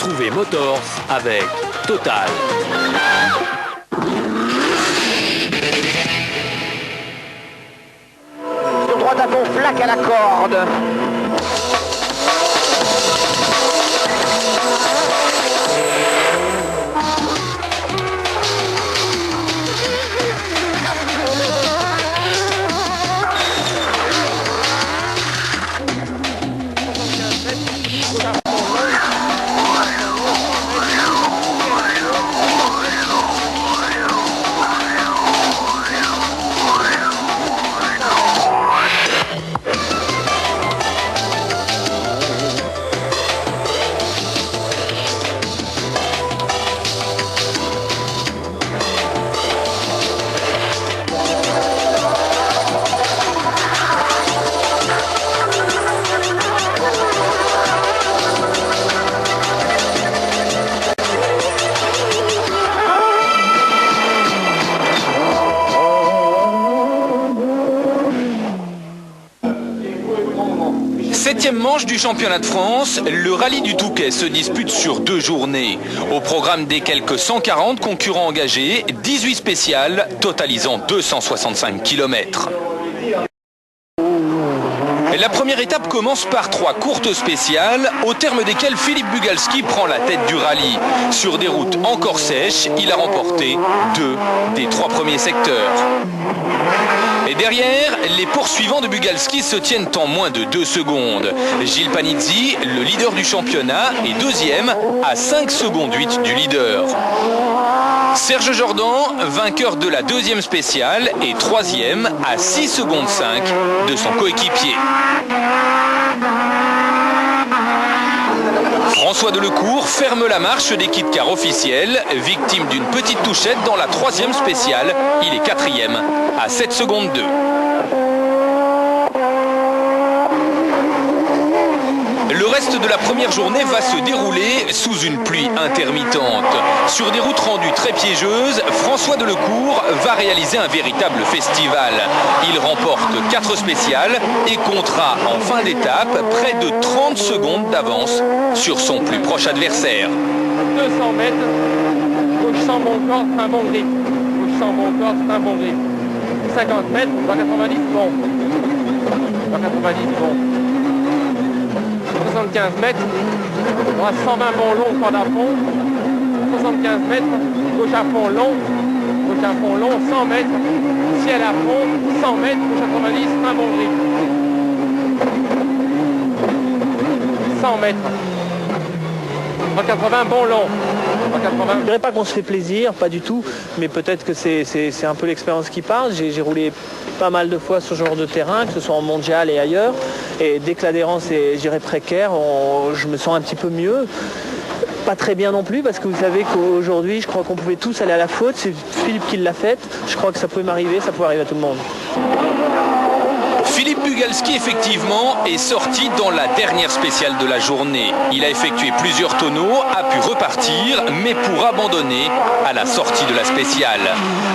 Retrouvez Motors avec Total. Sur droite à fond, flaque à la corde. Septième manche du championnat de France, le rallye du Touquet se dispute sur 2 journées. Au programme des quelques 140 concurrents engagés, 18 spéciales, totalisant 265 km. La première étape commence par 3 courtes spéciales, au terme desquelles Philippe Bugalski prend la tête du rallye. Sur des routes encore sèches, il a remporté 2 des 3 premiers secteurs. Et derrière, les poursuivants de Bugalski se tiennent en moins de 2 secondes. Gilles Panizzi, le leader du championnat, est deuxième à 5 secondes 8 du leader. Serge Jordan, vainqueur de la deuxième spéciale, est troisième à 6 secondes 5 de son coéquipier. François Delecourt ferme la marche des kit cars officiels, victime d'une petite touchette dans la 3e spéciale. Il est 4e à 7 secondes 2. Le reste de la première journée va se dérouler sous une pluie intermittente. Sur des routes rendues très piégeuses, François Delecourt va réaliser un véritable festival. Il remporte 4 spéciales et comptera en fin d'étape près de 30 secondes d'avance sur son plus proche adversaire. 200 mètres, faut que je sens mon corps, c'est un bon grip. Faut que je sens mon corps, c'est un bon grip. 50 mètres, 190, bon. 190, bon. 75 mètres, on aura 120 bons longs corde à fond, 75 mètres, gauche à fond long, 100 mètres, ciel à fond, 100 mètres, gauche à 90, un bon grip. 100 mètres, 180 bons longs. Je ne dirais pas qu'on se fait plaisir, pas du tout, mais peut-être que c'est un peu l'expérience qui parle. J'ai roulé pas mal de fois sur ce genre de terrain, que ce soit en mondial et ailleurs. Et dès que l'adhérence est, je dirais, précaire, je me sens un petit peu mieux. Pas très bien non plus, parce que vous savez qu'aujourd'hui, je crois qu'on pouvait tous aller à la faute. C'est Philippe qui l'a faite. Je crois que ça pouvait m'arriver, ça pouvait arriver à tout le monde. Philippe Bugalski, effectivement, est sorti dans la dernière spéciale de la journée. Il a effectué plusieurs tonneaux, a pu repartir, mais pour abandonner à la sortie de la spéciale.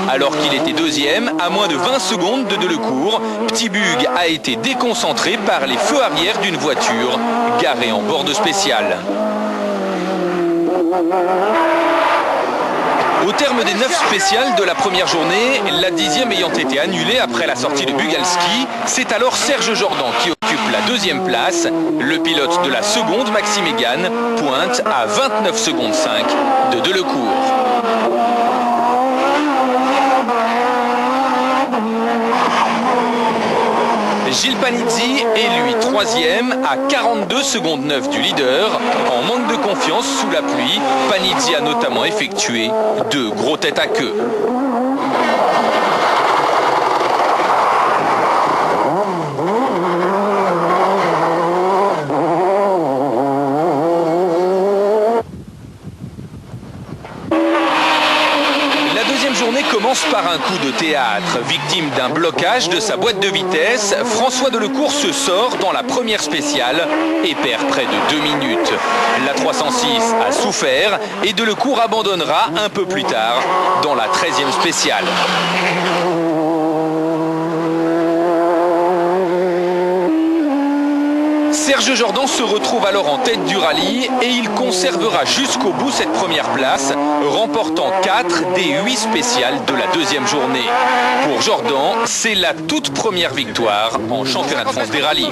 Alors qu'il était deuxième, à moins de 20 secondes de Delecourt, Petit Bug a été déconcentré par les feux arrière d'une voiture garée en bord de spéciale. Au terme des 9 spéciales de la première journée, la 10e ayant été annulée après la sortie de Bugalski, c'est alors Serge Jordan qui occupe la 2e place. Le pilote de la seconde, Maxime Egan, pointe à 29 secondes 5 de Delecourt. Gilles Panizzi est lui 3e à 42 secondes 9 du leader. En manque de confiance sous la pluie, Panizzi a notamment effectué 2 gros têtes à queue. Commence par un coup de théâtre. Victime d'un blocage de sa boîte de vitesse, François Delecourt se sort dans la première spéciale et perd près de 2 minutes. La 306 a souffert et Delecourt abandonnera un peu plus tard dans la 13e spéciale. Serge Jordan se retrouve alors en tête du rallye et il conservera jusqu'au bout cette première place, remportant 4 des 8 spéciales de la deuxième journée. Pour Jordan, c'est la toute première victoire en championnat de France des rallyes.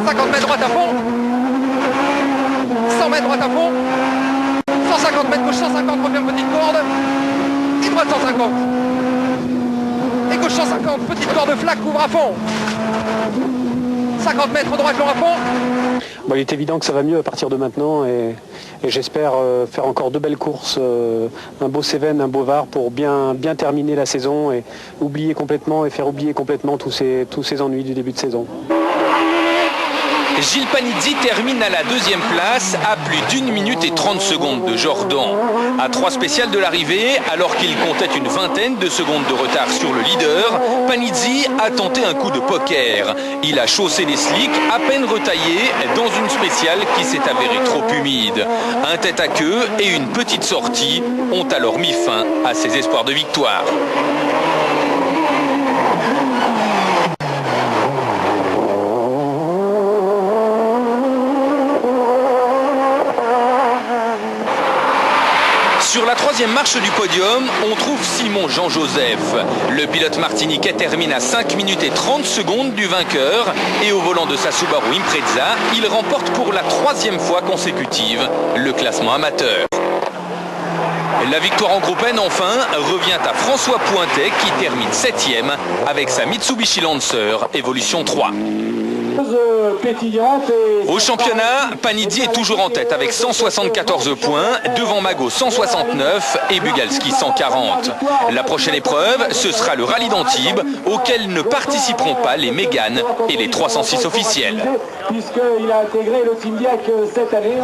50 mètres droite à fond, 100 mètres droite à fond, 150 mètres gauche, 150, première petite corde, et droite 150. Et gauche 150, petite corde flaque, couvre à fond. 50 mètres droite, long à fond. Bon, il est évident que ça va mieux à partir de maintenant et j'espère faire encore 2 belles courses, un beau Cévennes, un beau Var pour bien terminer la saison et faire oublier complètement tous ces ennuis du début de saison. Gilles Panizzi termine à la deuxième place à plus d'1 minute et 30 secondes de Jordan. À 3 spéciales de l'arrivée, alors qu'il comptait une vingtaine de secondes de retard sur le leader, Panizzi a tenté un coup de poker. Il a chaussé les slicks à peine retaillés dans une spéciale qui s'est avérée trop humide. Un tête à queue et une petite sortie ont alors mis fin à ses espoirs de victoire. Sur la 3e marche du podium, on trouve Simon Jean-Joseph. Le pilote martiniquais termine à 5 minutes et 30 secondes du vainqueur et au volant de sa Subaru Impreza, il remporte pour la 3e fois consécutive le classement amateur. La victoire en groupe N, enfin, revient à François Pointet qui termine 7e avec sa Mitsubishi Lancer Evolution 3. Au championnat, Panizzi est toujours en tête avec 174 points, devant Mago 169 et Bugalski 140. La prochaine épreuve, ce sera le rallye d'Antibes, auquel ne participeront pas les Mégane et les 306 officiels. Puisqu'il a intégré le Team Diac cette année.